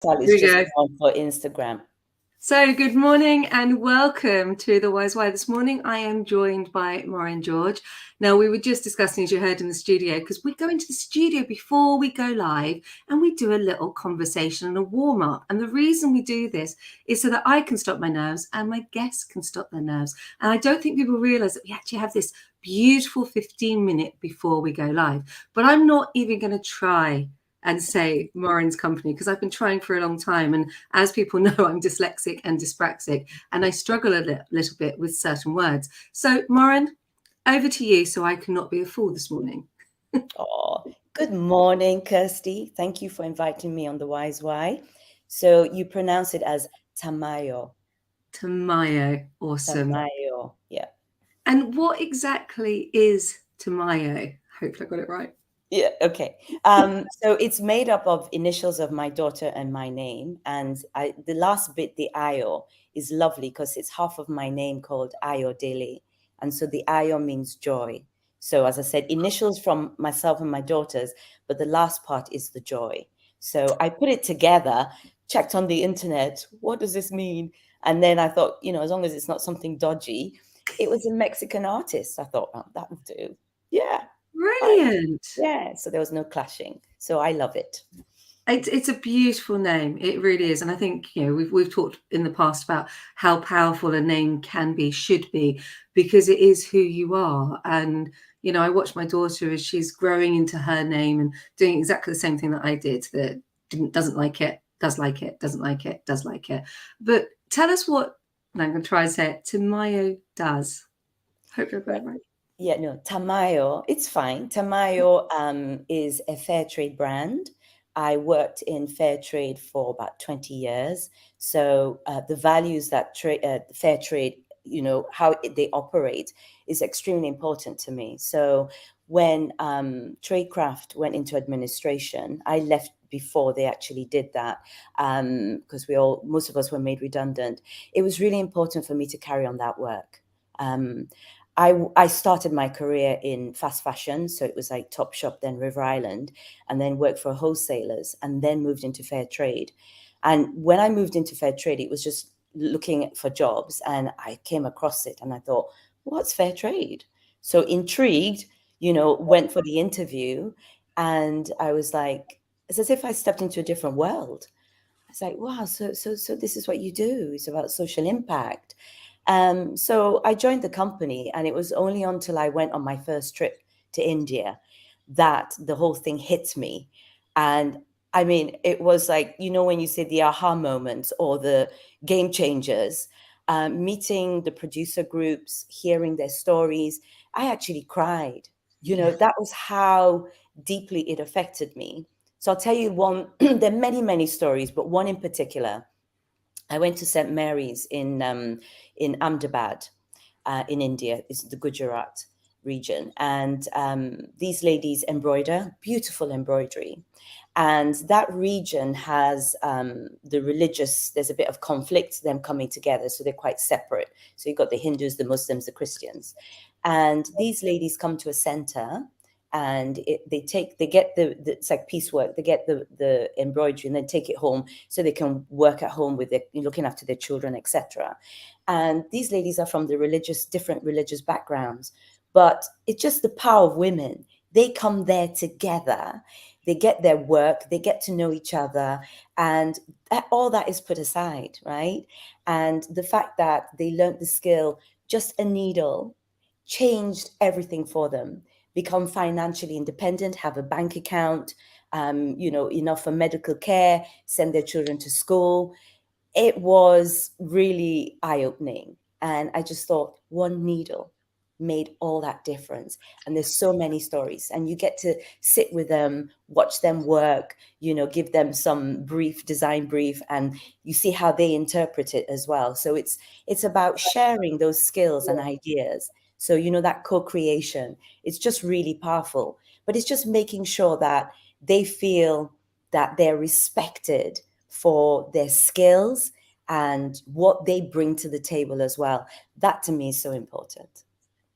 Sally's Here we just go. on for Instagram. So, good morning and welcome to the Wise Why. This morning, I am joined by Morin George. Now, we were just discussing, as you heard in the studio, because we go into the studio before we go live and we do a little conversation and a warm up. And the reason we do this is so that I can stop my nerves and my guests can stop their nerves. And I don't think people realize that we actually have this beautiful 15-minute before we go live. But I'm not even going to try and say Morin's company because I've been trying for a long time. And as people know, I'm dyslexic and dyspraxic, and I struggle a little bit with certain words. So, Morin, over to you so I cannot be a fool this morning. Oh, good morning, Kirsty. Thank you for inviting me on the Wise Why. So you pronounce it as Tamayo. Tamayo, awesome. Tamayo, yeah. And what exactly is Tamayo? Hopefully I got it right. Yeah, okay. So it's made up of initials of my daughter and my name. And the last bit, the Ayo, is lovely because it's half of my name called Ayo Dele. And so the Ayo means joy. So as I said, initials from myself and my daughters, but the last part is the joy. So I put it together, checked on the internet, what does this mean? And then I thought, as long as it's not something dodgy, it was a Mexican artist. I thought, oh, that would do. Yeah. Brilliant. Yeah, so there was no clashing. So I love it. It's a beautiful name. It really is. And I think, we've talked in the past about how powerful a name can be, should be, because it is who you are. And, I watch my daughter as she's growing into her name and doing exactly the same thing that I did, that doesn't like it, does like it, doesn't like it, does like it. But tell us what, and I'm going to try and say it, Tamayo does. Hope you're going right. Yeah, no, Tamayo, it's fine. Tamayo is a fair trade brand. I worked in fair trade for about 20 years. So the values that fair trade, how they operate is extremely important to me. So when Tradecraft went into administration, I left before they actually did that because most of us were made redundant. It was really important for me to carry on that work. I started my career in fast fashion, so it was like Topshop, then River Island, and then worked for wholesalers, and then moved into fair trade. And when I moved into fair trade, it was just looking for jobs, and I came across it, and I thought, what's fair trade? So intrigued, went for the interview, and I was like, it's as if I stepped into a different world. I was like, wow, so this is what you do. It's about social impact. So I joined the company, and it was only until I went on my first trip to India that the whole thing hit me. And I mean, it was like, when you say the aha moments or the game changers, meeting the producer groups, hearing their stories, I actually cried. That was how deeply it affected me. So I'll tell you one, there are many, many stories, but one in particular. I went to St. Mary's in Ahmedabad, in India. It's the Gujarat region, and these ladies embroider beautiful embroidery, and that region has the religious. There's a bit of conflict, them coming together, so they're quite separate. So you've got the Hindus, the Muslims, the Christians, and these ladies come to a center. And they get the it's like piecework. They get the embroidery and then take it home so they can work at home with looking after their children, etc. And these ladies are from different religious backgrounds, but it's just the power of women. They come there together, they get their work, they get to know each other, and all that is put aside, right? And the fact that they learned the skill, just a needle, changed everything for them. Become financially independent, have a bank account, enough for medical care, send their children to school. It was really eye-opening. And I just thought one needle made all that difference. And there's so many stories. And you get to sit with them, watch them work, give them some design brief, and you see how they interpret it as well. So it's about sharing those skills and ideas. So, that co-creation, it's just really powerful. But it's just making sure that they feel that they're respected for their skills and what they bring to the table as well. That to me is so important.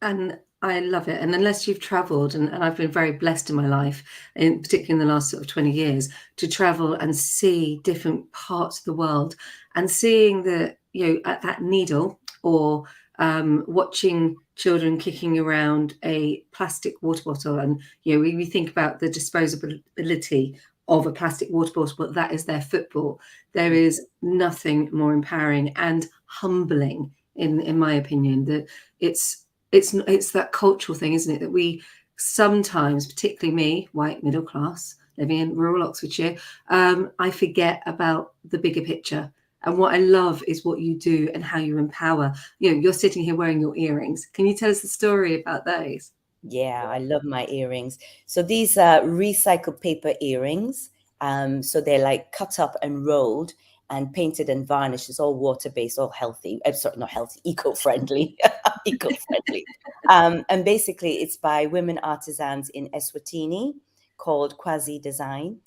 And I love it. And unless you've travelled, and I've been very blessed in my life, particularly in the last sort of 20 years, to travel and see different parts of the world, and seeing the, at that needle, or watching children kicking around a plastic water bottle. And, we think about the disposability of a plastic water bottle, but that is their football. There is nothing more empowering and humbling, in my opinion, that it's that cultural thing, isn't it? That we sometimes, particularly me, white middle class, living in rural Oxfordshire, I forget about the bigger picture. And what I love is what you do and how you empower. You're sitting here wearing your earrings. Can you tell us the story about those? Yeah, I love my earrings. So these are recycled paper earrings. So they're like cut up and rolled and painted and varnished. It's all water-based, all healthy. I'm sorry, not healthy, eco-friendly. Eco-friendly. And basically it's by women artisans in Eswatini called Quasi Design.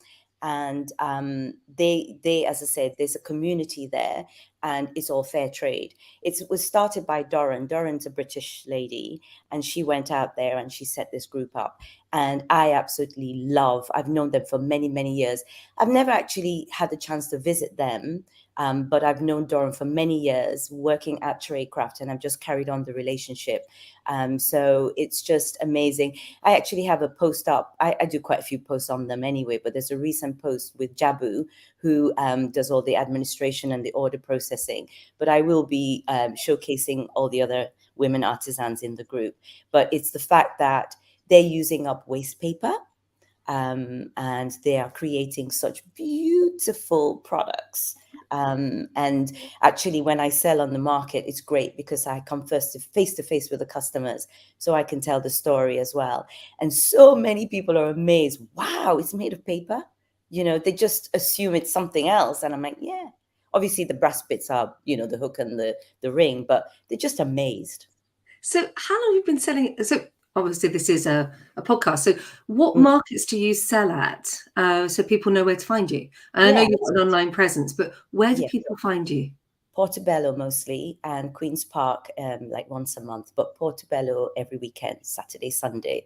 And they, as I said, there's a community there, and it's all fair trade. It was started by Doran. Doran's a British lady, and she went out there and she set this group up. And I absolutely love, I've known them for many, many years. I've never actually had the chance to visit them, but I've known Doran for many years working at Tradecraft, and I've just carried on the relationship. So it's just amazing. I actually have a post up. I do quite a few posts on them anyway, but there's a recent post with Jabu, who does all the administration and the order processing. But I will be showcasing all the other women artisans in the group. But it's the fact that they're using up waste paper, and they are creating such beautiful products. And actually, when I sell on the market, it's great because I come face to face with the customers, so I can tell the story as well. And so many people are amazed. Wow, it's made of paper. They just assume it's something else. And I'm like, yeah, obviously the brass bits are, the hook and the ring, but they're just amazed. So how long have you been selling? So obviously this is a podcast. So what Mm. markets do you sell at, so people know where to find you? And I know Yeah, you've got an online presence, but where do yeah. people find you? Portobello mostly, and Queen's Park like once a month, but Portobello every weekend, Saturday, Sunday.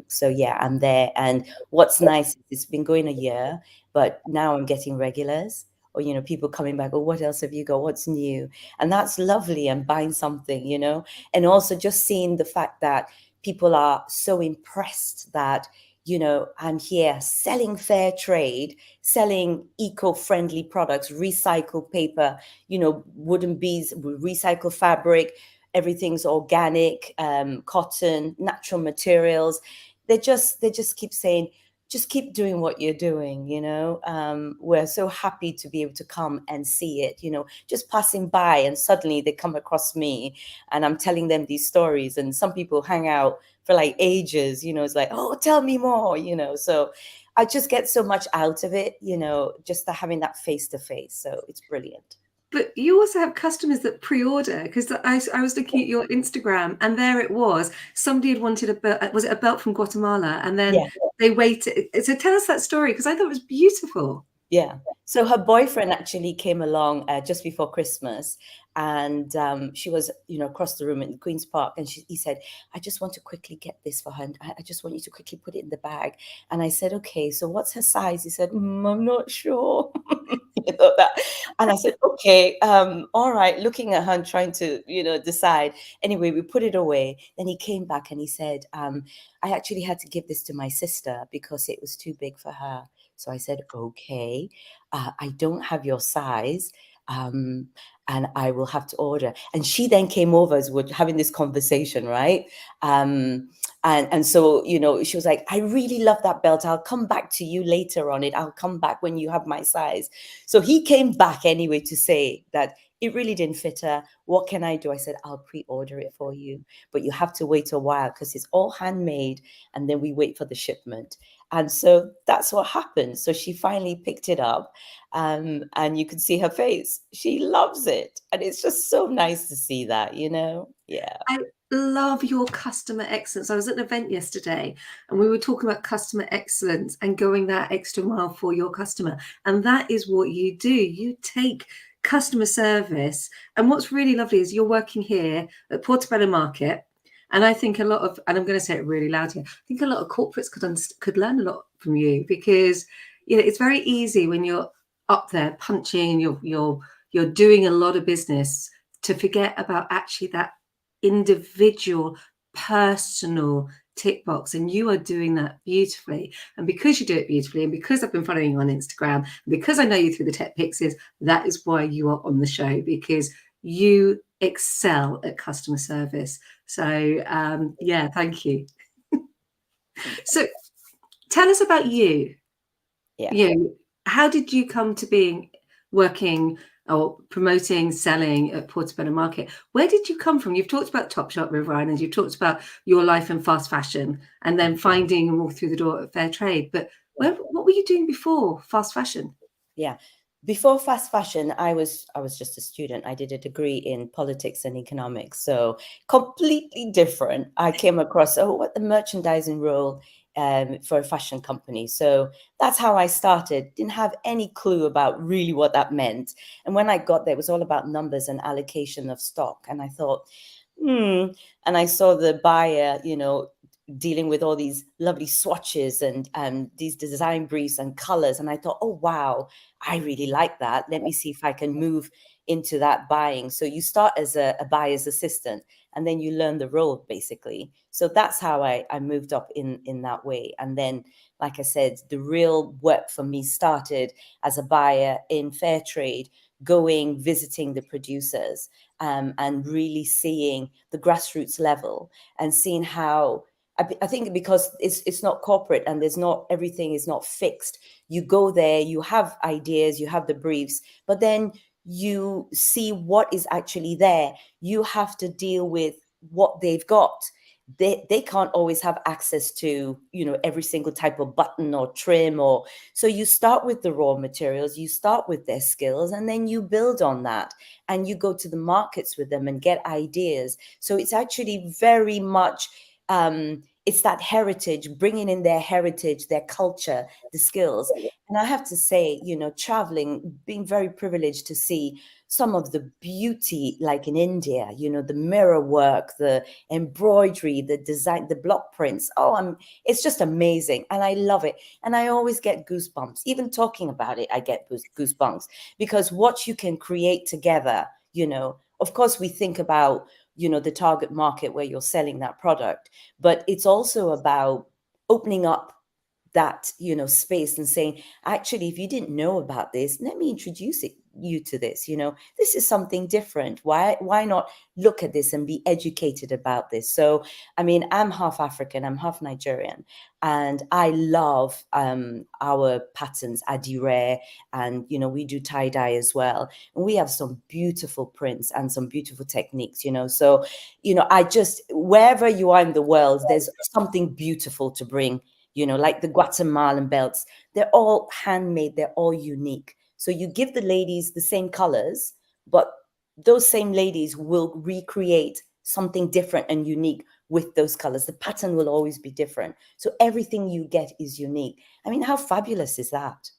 So yeah, I'm there. And what's nice is it's been going a year, but now I'm getting regulars, or people coming back. Oh, what else have you got? What's new? And that's lovely. And buying something, and also just seeing the fact that people are so impressed that I'm here selling fair trade, selling eco-friendly products, recycled paper, wooden beads, recycled fabric, everything's organic, cotton, natural materials. They just keep saying, just keep doing what you're doing. We're so happy to be able to come and see it, just passing by, and suddenly they come across me and I'm telling them these stories, and some people hang out for like ages. It's like, oh, tell me more. So I just get so much out of it, just having that face to face. So it's brilliant. But you also have customers that pre-order, because I was looking at your Instagram, and there it was. Somebody had wanted a belt. Was it a belt from Guatemala? And then Yeah. they waited. So tell us that story, because I thought it was beautiful. Yeah. So her boyfriend actually came along just before Christmas, and she was, across the room in Queen's Park, and he said, "I just want to quickly get this for her. And I just want you to quickly put it in the bag." And I said, "Okay, so what's her size?" He said, "I'm not sure." That. And I said, "Okay, all right." Looking at her and trying to, decide. Anyway, we put it away. Then he came back and he said, "I actually had to give this to my sister because it was too big for her." So I said, "Okay, I don't have your size, and I will have to order." And she then came over as we're having this conversation, right? And so, she was like, "I really love that belt. I'll come back to you later on it. I'll come back when you have my size." So he came back anyway to say that it really didn't fit her. What can I do? I said, "I'll pre-order it for you, but you have to wait a while because it's all handmade, and then we wait for the shipment." And so that's what happened. So she finally picked it up, and you can see her face. She loves it. And it's just so nice to see that, Yeah. I love your customer excellence. I was at an event yesterday, and we were talking about customer excellence and going that extra mile for your customer. And that is what you do. You take customer service. And what's really lovely is you're working here at Portobello Market, And I think a lot of, and I'm going to say it really loud here, I think a lot of corporates could learn a lot from you, because it's very easy when you're up there punching, you're doing a lot of business, to forget about actually that individual, personal tick box. And you are doing that beautifully. And because you do it beautifully, and because I've been following you on Instagram, and because I know you through the Tech Pixies, that is why you are on the show, because you excel at customer service. So yeah, thank you. So tell us about you. Yeah. How did you come to being working or promoting, selling at Portobello Market? Where did you come from? You've talked about Topshop, River Island, you've talked about your life in fast fashion, and then finding and walk through the door at Fair Trade. But what were you doing before fast fashion? Yeah. Before fast fashion, I was just a student. I did a degree in politics and economics, so completely different. I came across what the merchandising role for a fashion company. So that's how I started. Didn't have any clue about really what that meant. And when I got there, it was all about numbers and allocation of stock. And I thought, and I saw the buyer, dealing with all these lovely swatches and these design briefs and colors. And I thought, oh, wow, I really like that. Let me see if I can move into that buying. So you start as a buyer's assistant, and then you learn the role, basically. So that's how I moved up in that way. And then, like I said, the real work for me started as a buyer in fair trade, visiting the producers, and really seeing the grassroots level and seeing how, I think because it's not corporate and everything is not fixed. You go there, you have ideas, you have the briefs, but then you see what is actually there. You have to deal with what they've got. They can't always have access to, every single type of button or trim, so you start with the raw materials, you start with their skills, and then you build on that, and you go to the markets with them and get ideas. So it's actually very much it's that heritage, bringing in their heritage, their culture, the skills. And I have to say, traveling, being very privileged to see some of the beauty, like in India, the mirror work, the embroidery, the design, the block prints. It's just amazing. And I love it. And I always get goosebumps. Even talking about it, I get goosebumps, because what you can create together, of course, we think about, the target market where you're selling that product, but it's also about opening up that, space and saying, actually, if you didn't know about this, let me introduce you to this. This is something different. Why not look at this and be educated about this? So, I mean, I'm half African, I'm half Nigerian, and I love our patterns, adire, and we do tie-dye as well, and we have some beautiful prints and some beautiful techniques. So I just, wherever you are in the world, there's something beautiful to bring. Like the Guatemalan belts, they're all handmade, they're all unique. So you give the ladies the same colors, but those same ladies will recreate something different and unique with those colors. The pattern will always be different. So everything you get is unique. I mean, how fabulous is that?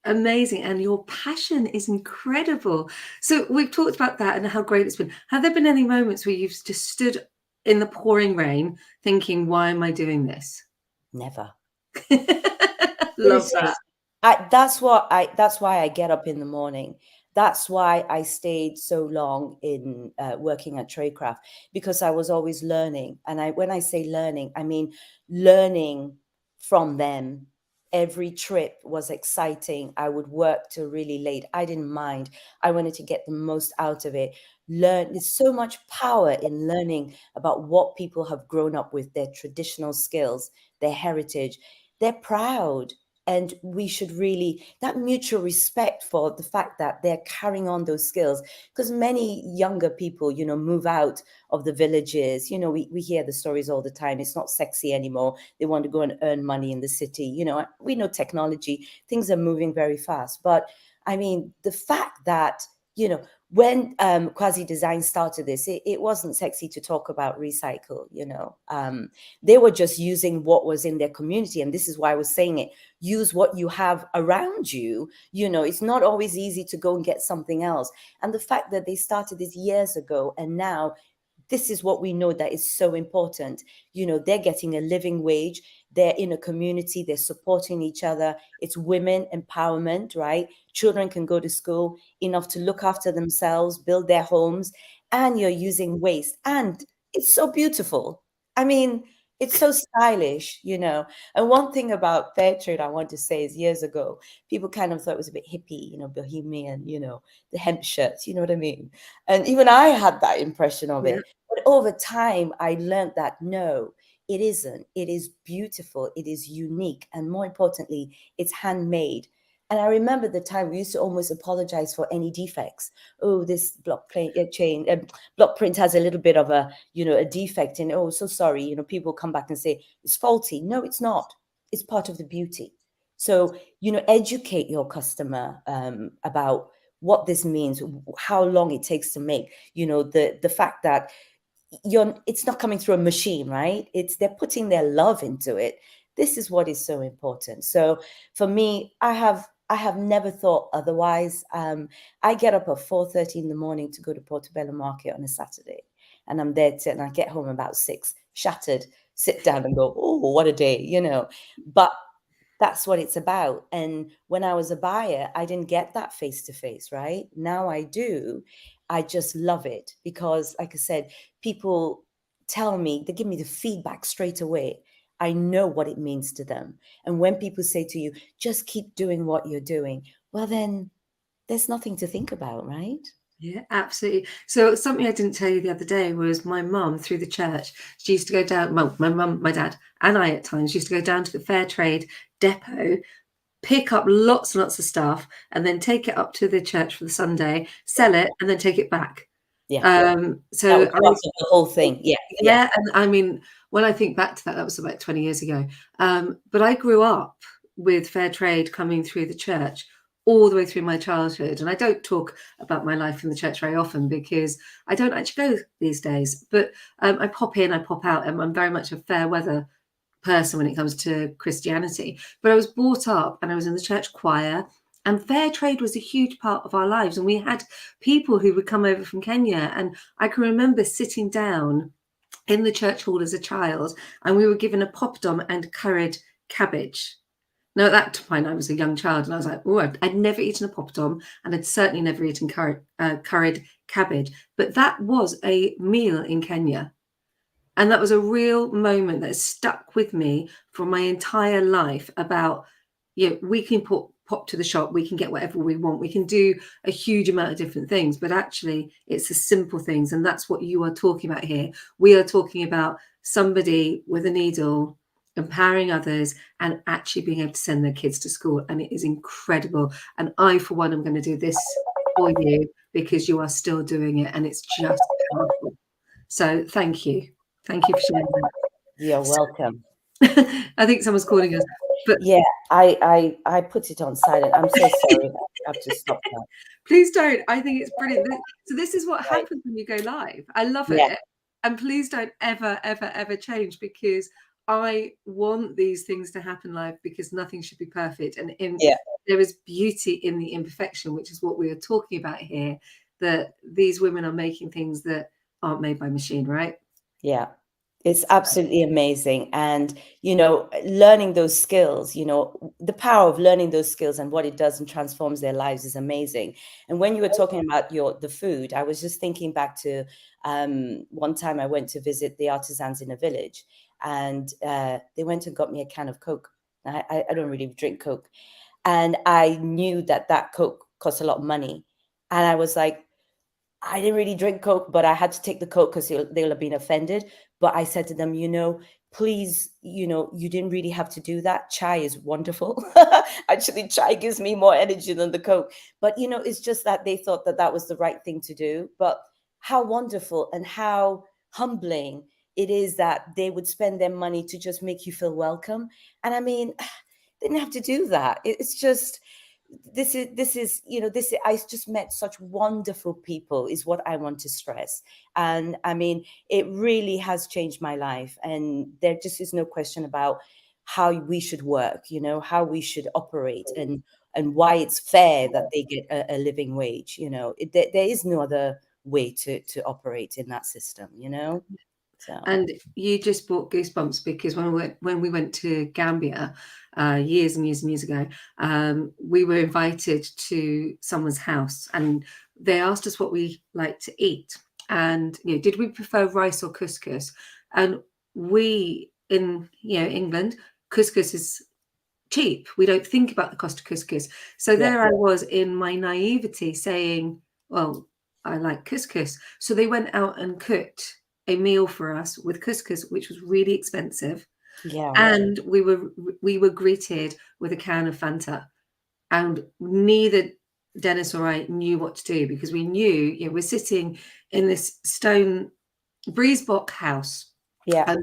Amazing. And your passion is incredible. So we've talked about that and how great it's been. Have there been any moments where you've just stood in the pouring rain thinking, why am I doing this? Never. Love that. That's why I get up in the morning. That's why I stayed so long in working at Tradecraft, because I was always learning. And when I say learning, I mean learning from them. Every trip was exciting. I would work till really late. I didn't mind. I wanted to get the most out of it. There's so much power in learning about what people have grown up with, their traditional skills, their heritage. They're proud. And we should really, that mutual respect for the fact that they're carrying on those skills, because many younger people, move out of the villages. We hear the stories all the time. It's not sexy anymore. They want to go and earn money in the city. We know technology, things are moving very fast. But I mean, the fact that, when Quasi Design started this, it wasn't sexy to talk about recycle. They were just using what was in their community. And this is why I was saying it. Use what you have around you. It's not always easy to go and get something else. And the fact that they started this years ago, and now this is what we know that is so important. They're getting a living wage. They're in a community. They're supporting each other. It's women empowerment, right? Children can go to school enough to look after themselves, build their homes, and you're using waste. And it's so beautiful. I mean, it's so stylish. And one thing about fair trade I want to say is, years ago, people kind of thought it was a bit hippie, bohemian, the hemp shirts, you know what I mean? And even I had that impression of it. But over time, I learned that no, it isn't. It is beautiful. It is unique. And more importantly, it's handmade. And I remember the time we used to almost apologize for any defects. Oh, this block print has a little bit of a defect in. Oh, so sorry. People come back and say it's faulty. No, it's not. It's part of the beauty. So educate your customer about what this means, how long it takes to make. The fact that it's not coming through a machine, right? They're putting their love into it. This is what is so important. So for me, I have never thought otherwise. I get up at 4:30 in the morning to go to Portobello Market on a Saturday, and I'm there and I get home about 6, shattered, sit down and go, oh, what a day, But that's what it's about. And when I was a buyer, I didn't get that face to face, right? Now I do. I just love it because, like I said, people tell me, they give me the feedback straight away. I know what it means to them. And when people say to you, just keep doing what you're doing, well, then there's nothing to think about, right? Yeah, absolutely. So something I didn't tell you the other day was my mum, through the church, she used to go down, well, my mum, my dad, and I at times used to go down to the fair trade depot, pick up lots and lots of stuff, and then take it up to the church for the Sunday, sell it, and then take it back. Yeah. So that was part of the whole thing. Yeah. And I mean, when I think back to that was about 20 years ago. But I grew up with fair trade coming through the church all the way through my childhood. And I don't talk about my life in the church very often because I don't actually go these days. But I pop in, I pop out, and I'm very much a fair weather person when it comes to Christianity. But I was brought up and I was in the church choir, and fair trade was a huge part of our lives. And we had people who would come over from Kenya. And I can remember sitting down in the church hall as a child, and we were given a poppadom and curried cabbage. Now, at that point, I was a young child, and I was like, oh, I'd never eaten a poppadom, and I'd certainly never eaten curried cabbage. But that was a meal in Kenya. And that was a real moment that stuck with me for my entire life about, we can pop to the shop, we can get whatever we want, we can do a huge amount of different things, but actually it's the simple things. And that's what you are talking about here. We are talking about somebody with a needle empowering others and actually being able to send their kids to school. And it is incredible. And I, for one, am going to do this for you because you are still doing it, and it's just powerful. So thank you. Thank you for sharing that. You're welcome. I think someone's calling us. But yeah, I put it on silent. I'm so sorry. I have to stop that. Please don't. I think it's brilliant. So this is what happens when you go live. I love it. And please don't ever, ever, ever change, because I want these things to happen live, because nothing should be perfect. And there is beauty in the imperfection, which is what we are talking about here, that these women are making things that aren't made by machine, right? Yeah. It's absolutely amazing. And, learning those skills, the power of learning those skills and what it does and transforms their lives is amazing. And when you were talking about the food, I was just thinking back to one time I went to visit the artisans in a village, and they went and got me a can of Coke. I don't really drink Coke. And I knew that Coke cost a lot of money. And I was like, I didn't really drink Coke, but I had to take the Coke because they'll have been offended. But I said to them, please, you didn't really have to do that. Chai is wonderful. Actually, chai gives me more energy than the Coke. But, it's just that they thought that was the right thing to do. But how wonderful and how humbling it is that they would spend their money to just make you feel welcome. And I mean, they didn't have to do that. It's just... I just met such wonderful people, is what I want to stress. And I mean, it really has changed my life. And there just is no question about how we should work, how we should operate, and why it's fair that they get a living wage. There is no other way to operate in that system, you know. So And you just brought goosebumps, because when we went to Gambia years and years and years ago, we were invited to someone's house, and they asked us what we like to eat, and did we prefer rice or couscous? And we in England, couscous is cheap. We don't think about the cost of couscous. So yeah, there I was in my naivety saying, well, I like couscous. So they went out and cooked a meal for us with couscous, which was really expensive. yeah, And we were greeted with a can of Fanta. And neither Dennis or I knew what to do, because we knew, we're sitting in this stone breeze block house. yeah.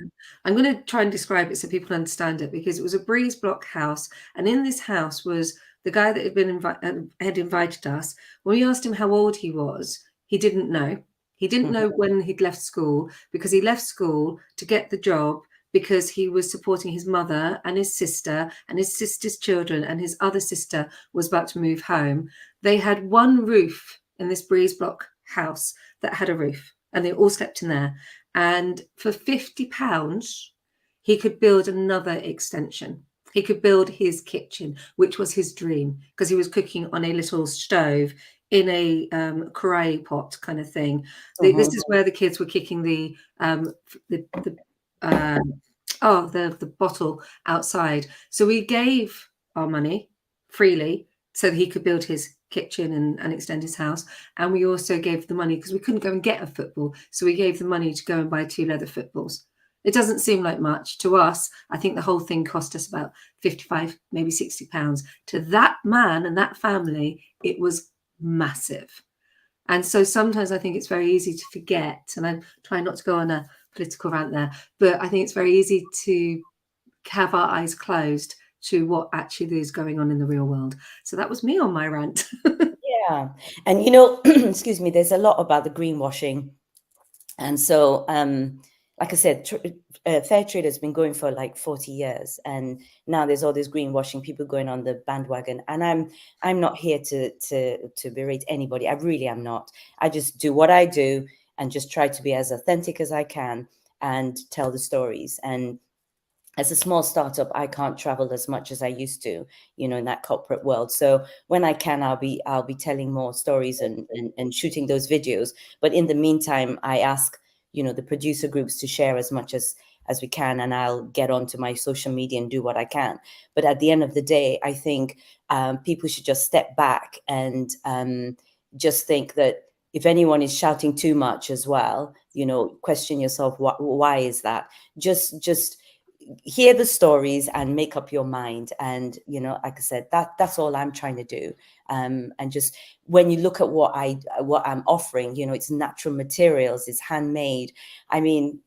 I'm going to try and describe it so people understand it, because it was a breeze block house, and in this house was the guy that had invited us. When we asked him how old he was, he didn't know. He didn't know when he'd left school, because he left school to get the job, because he was supporting his mother and his sister's children, and his other sister was about to move home. They had one roof in this breeze block house that had a roof, and they all slept in there. And for £50, he could build another extension. He could build his kitchen, which was his dream, because he was cooking on a little stove in a karae pot kind of thing. This is where the kids were kicking the bottle outside. So we gave our money freely so that he could build his kitchen and extend his house. And we also gave the money because we couldn't go and get a football. So we gave the money to go and buy 2 leather footballs. It doesn't seem like much to us. I think the whole thing cost us about 55, maybe £60. To that man and that family, it was massive. And so sometimes I think it's very easy to forget, and I'm trying not to go on a political rant there, but I think it's very easy to have our eyes closed to what actually is going on in the real world. So that was me on my rant. Yeah. And excuse me, there's a lot about the greenwashing. And so like I said, fair trade has been going for like 40 years, and now there's all this greenwashing, people going on the bandwagon. And I'm not here to berate anybody. I really am not. I just do what I do and just try to be as authentic as I can and tell the stories. And as a small startup, I can't travel as much as I used to, in that corporate world. So when I can, I'll be telling more stories and shooting those videos. But in the meantime, I ask, the producer groups to share as much as we can, and I'll get onto my social media and do what I can. But at the end of the day, I think people should just step back and just think that if anyone is shouting too much as well, question yourself, why is that? Just hear the stories and make up your mind. And like I said, that's all I'm trying to do. And just when you look at what I'm offering, it's natural materials, it's handmade. I mean,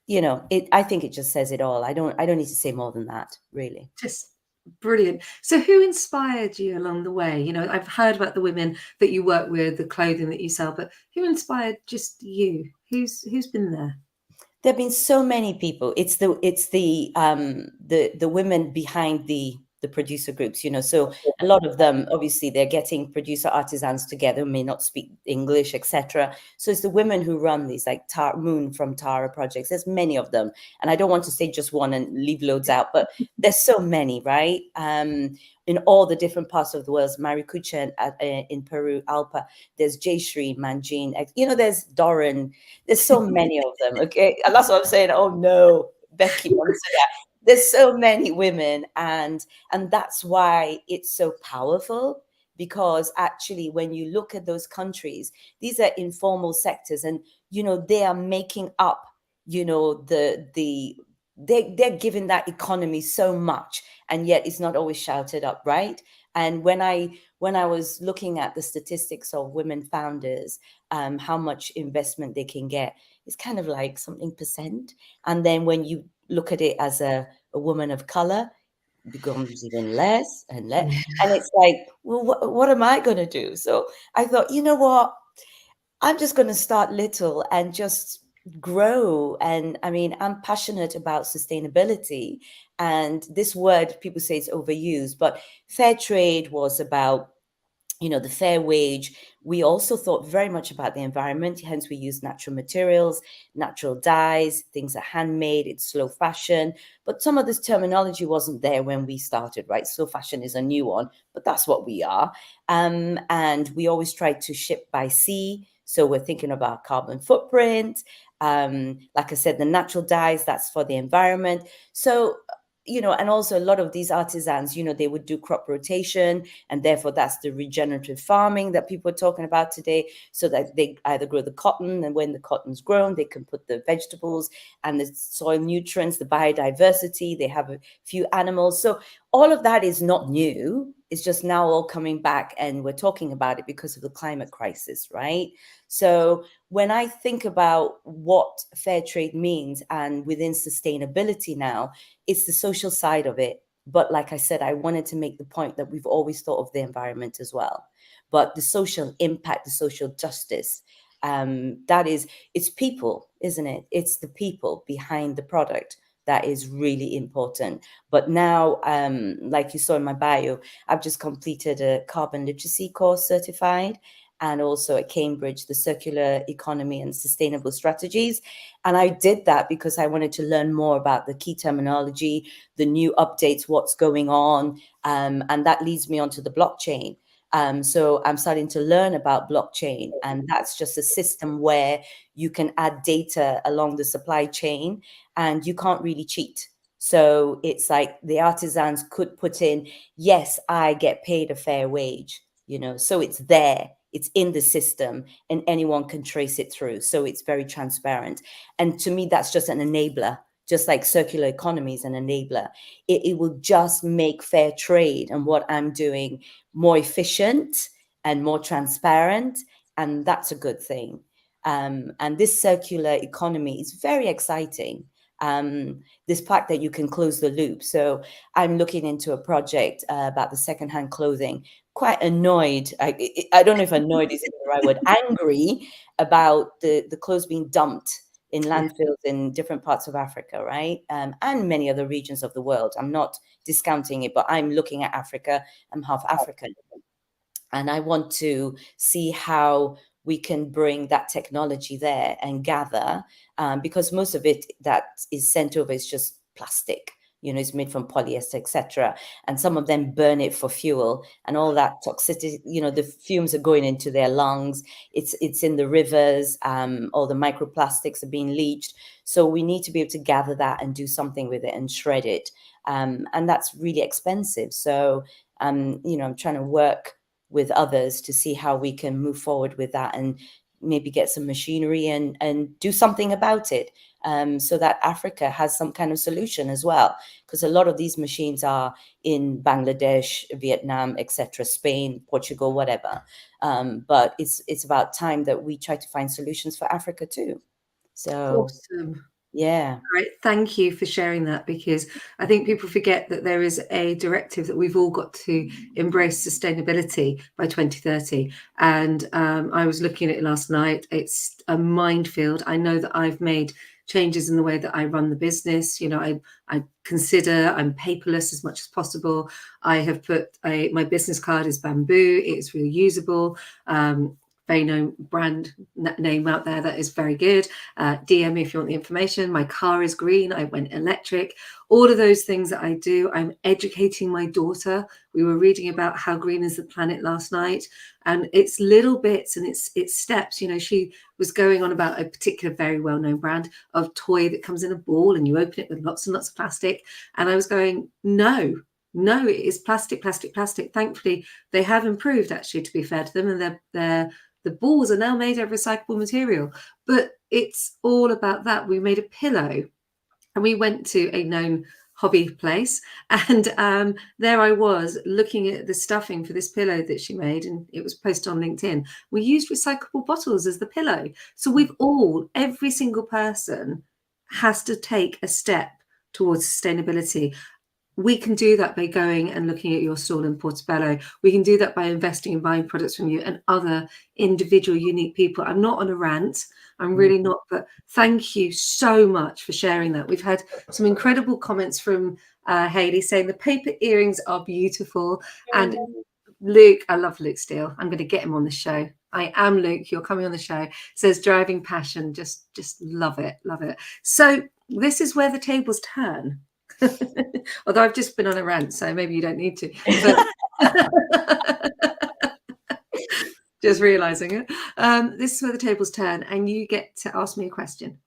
I think it just says it all. I don't need to say more than that, really. Just brilliant. So who inspired you along the way? I've heard about the women that you work with, the clothing that you sell, but who inspired just you? Who's been there? There have been so many people. It's the women behind the producer groups, so a lot of them, obviously, they're getting producer artisans together who may not speak English, etc. So it's the women who run these, like Moon from Tara projects. There's many of them, and I don't want to say just one and leave loads out, but there's so many, right? In all the different parts of the world. Maricucha in Peru, Alpa. There's Jayshree, Manjin. There's Doran. There's so many of them. Okay, and that's what I'm saying. Oh no, Becky wants that. There's so many women, and that's why it's so powerful. Because actually, when you look at those countries, these are informal sectors, and they are making up, they're giving that economy so much, and yet it's not always shouted up, right? And when I was looking at the statistics of women founders, how much investment they can get, it's kind of like something percent. And then when you look at it as a woman of color, it becomes even less and less. And it's like, well, what am I going to do? So I thought, you know what? I'm just going to start little and just grow. And I mean, I'm passionate about sustainability. And this word, people say it's overused, but fair trade was about the fair wage, we also thought very much about the environment. Hence, we use natural materials, natural dyes, things are handmade, it's slow fashion. But some of this terminology wasn't there when we started, right? Slow fashion is a new one, but that's what we are. And we always try to ship by sea. So we're thinking about carbon footprint. Like I said, the natural dyes, that's for the environment. So, and also a lot of these artisans, they would do crop rotation, and therefore that's the regenerative farming that people are talking about today, so that they either grow the cotton, and when the cotton's grown, they can put the vegetables and the soil nutrients, the biodiversity, they have a few animals. So all of that is not new. It's just now all coming back, and we're talking about it because of the climate crisis, right? So when I think about what fair trade means, and within sustainability now, it's the social side of it. But like I said, I wanted to make the point that we've always thought of the environment as well. But the social impact, the social justice, it's people, isn't it? It's the people behind the product that is really important. But now, like you saw in my bio, I've just completed a carbon literacy course certified, and also at Cambridge, the circular economy and sustainable strategies. And I did that because I wanted to learn more about the key terminology, the new updates, what's going on. And that leads me onto the blockchain. So I'm starting to learn about blockchain, and that's just a system where you can add data along the supply chain and you can't really cheat. So it's like the artisans could put in, yes, I get paid a fair wage, so it's there. It's in the system and anyone can trace it through. So it's very transparent. And to me, that's just an enabler, just like circular economy is an enabler. It will just make fair trade and what I'm doing more efficient and more transparent. And that's a good thing. And this circular economy is very exciting. This part that you can close the loop. So I'm looking into a project about the secondhand clothing. Quite annoyed. I don't know if annoyed is the right word. Angry about the clothes being dumped in landfills in different parts of Africa, right? And many other regions of the world. I'm not discounting it, but I'm looking at Africa. I'm half African. And I want to see how we can bring that technology there and gather, because most of it that is sent over is just plastic. It's made from polyester, etc. And some of them burn it for fuel, and all that toxicity, the fumes are going into their lungs. It's in the rivers. All the microplastics are being leached. So we need to be able to gather that and do something with it and shred it. And that's really expensive. So, I'm trying to work with others to see how we can move forward with that and maybe get some machinery and do something about it, so that Africa has some kind of solution as well. Because a lot of these machines are in Bangladesh, Vietnam, etc., Spain, Portugal, whatever. But it's about time that we try to find solutions for Africa too. So, Awesome. yeah. Right, thank you for sharing that, because I think people forget that there is a directive that we've all got to embrace sustainability by 2030. And I was looking at it last night. It's a minefield. I know that I've made changes in the way that I run the business. I consider I'm paperless as much as possible. I have put my business card is bamboo. It's reusable. Very known brand name out there that is very good. DM me if you want the information. My car is green. I went electric. All of those things that I do. I'm educating my daughter. We were reading about how green is the planet last night, and it's little bits and it's steps. She was going on about a particular very well-known brand of toy that comes in a ball and you open it with lots and lots of plastic. And I was going, no, it is plastic. Thankfully, they have improved, actually, to be fair to them, and the balls are now made of recyclable material. But it's all about that. We made a pillow, and we went to a known hobby place, and there I was looking at the stuffing for this pillow that she made, and it was posted on LinkedIn. We used recyclable bottles as the pillow. So every single person has to take a step towards sustainability. We can do that by going and looking at your stall in Portobello. We can do that by investing in buying products from you and other individual, unique people. I'm not on a rant. I'm really not. But thank you so much for sharing that. We've had some incredible comments from Hayley saying the paper earrings are beautiful. And Luke, I love Luke Steele. I'm going to get him on the show. I am Luke. You're coming on the show. Says driving passion. Just love it. Love it. So this is where the tables turn. Although I've just been on a rant, so maybe you don't need to. But just realizing it. This is where the tables turn, and you get to ask me a question.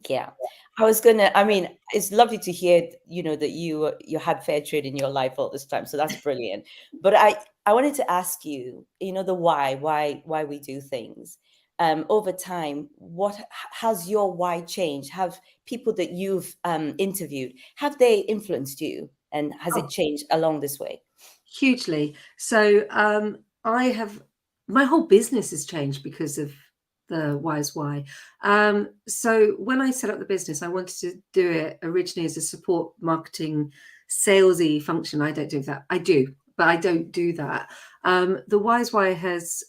Yeah, I mean, it's lovely to hear, that you had fair trade in your life all this time. So that's brilliant. But I wanted to ask you, the why we do things. Over time, what has your why changed? Have people that you've interviewed, have they influenced you? And has it changed along this way? Hugely. So my whole business has changed because of the Wise Why. So when I set up the business, I wanted to do it originally as a support marketing salesy function. I don't do that. I do, but I don't do that. The Wise Why has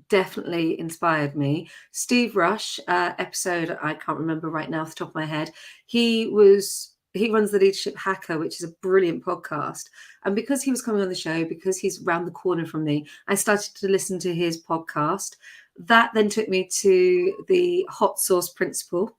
definitely inspired me. Steve Rush, episode I can't remember right now off the top of my head. He runs the Leadership Hacker, which is a brilliant podcast. And because he was coming on the show, because he's around the corner from me, I started to listen to his podcast. That then took me to the Hot Sauce Principle.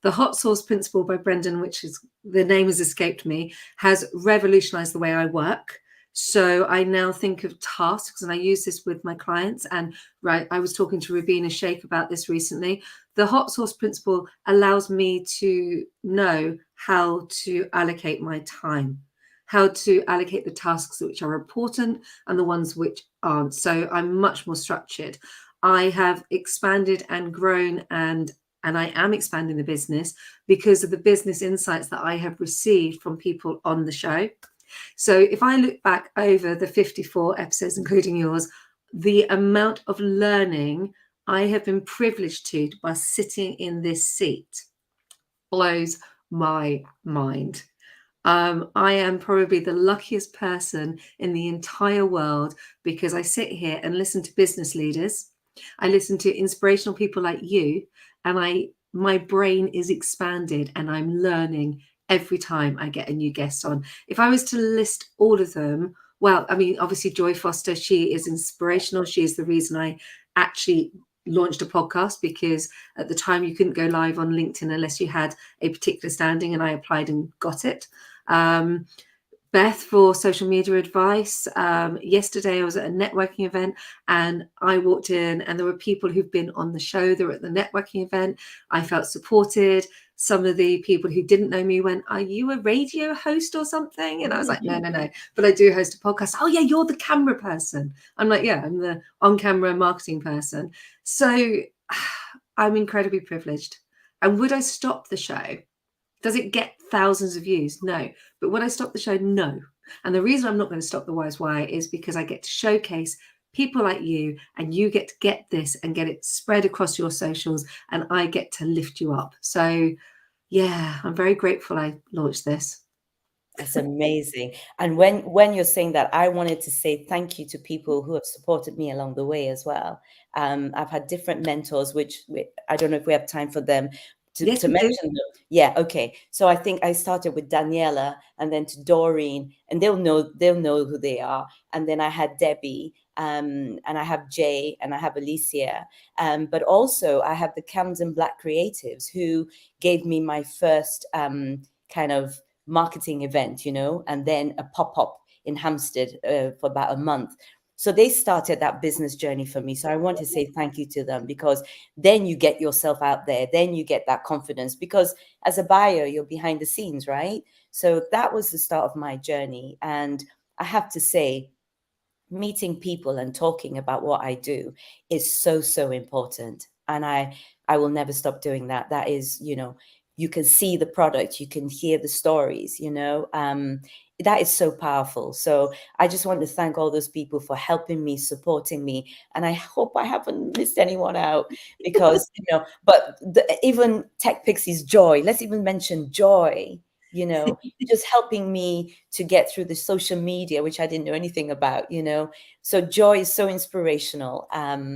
The Hot Sauce Principle by Brendan, which is, the name has escaped me, has revolutionized the way I work. So I now think of tasks, and I use this with my clients. And I was talking to Rubina Sheikh about this recently. The Hot Sauce Principle allows me to know how to allocate my time, how to allocate the tasks which are important and the ones which aren't. So I'm much more structured. I have expanded and grown, and I am expanding the business because of the business insights that I have received from people on the show. So if I look back over the 54 episodes, including yours, the amount of learning I have been privileged to by sitting in this seat blows my mind. I am probably the luckiest person in the entire world because I sit here and listen to business leaders. I listen to inspirational people like you, and my brain is expanded and I'm learning every time I get a new guest on. If I was to list all of them, well, I mean, obviously Joy Foster, she is inspirational. She is the reason I actually launched a podcast, because at the time you couldn't go live on LinkedIn unless you had a particular standing, and I applied and got it. Beth for social media advice. Yesterday I was at a networking event and I walked in and there were people who've been on the show. They were at the networking event. I felt supported. Some of the people who didn't know me went, "Are you a radio host or something?" And I was like, no, but I do host a podcast. "Oh yeah, you're the camera person." I'm like, "Yeah, I'm the on-camera marketing person." So I'm incredibly privileged. And would I stop the show? Does it get thousands of views? No. But would I stop the show? No. And the reason I'm not going to stop the Wise Why is because I get to showcase people like you, and you get to get this and get it spread across your socials, and I get to lift you up. So yeah, I'm very grateful I launched this. That's amazing. And when you're saying that, I wanted to say thank you to people who have supported me along the way as well. I've had different mentors, which I don't know if we have time for them to mention them. Yeah, okay. So I think I started with Daniela, and then to Doreen, and they'll know who they are. And then I had Debbie, and I have Jay, and I have Alicia. But also I have the Camden Black Creatives, who gave me my first kind of marketing event, and then a pop-up in Hampstead for about a month. So they started that business journey for me. So I want to say thank you to them, because then you get yourself out there, then you get that confidence, because as a buyer, you're behind the scenes, right? So that was the start of my journey. And I have to say, meeting people and talking about what I do is so, so important. And I will never stop doing that. That is, you can see the product, you can hear the stories, that is so powerful. So I just want to thank all those people for helping me, supporting me. And I hope I haven't missed anyone out, because, but even Tech Pixies Joy, let's even mention Joy, just helping me to get through the social media, which I didn't know anything about, So Joy is so inspirational.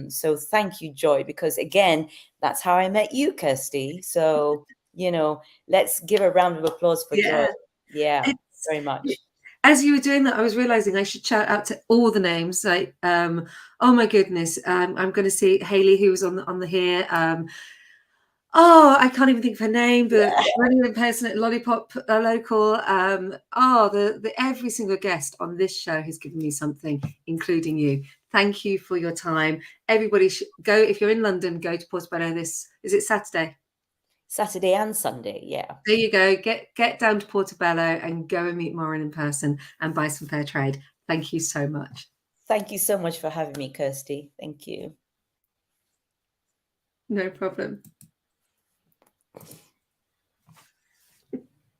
So thank you, Joy, because again, that's how I met you, Kirsty. So, let's give a round of applause for Joy. Yeah, very much. as you were doing that, I was realizing I should shout out to all the names. Like, oh my goodness, I'm going to see Hayley, who was on the here. Oh, I can't even think of her name. The running person at Lollipop Local. The every single guest on this show has given me something, including you. Thank you for your time. Everybody should go, if you're in London, go to Portobello. Is it Saturday? Saturday and Sunday, yeah. There you go. Get down to Portobello and go and meet Morin in person and buy some fair trade. Thank you so much. Thank you so much for having me, Kirsty. Thank you. No problem.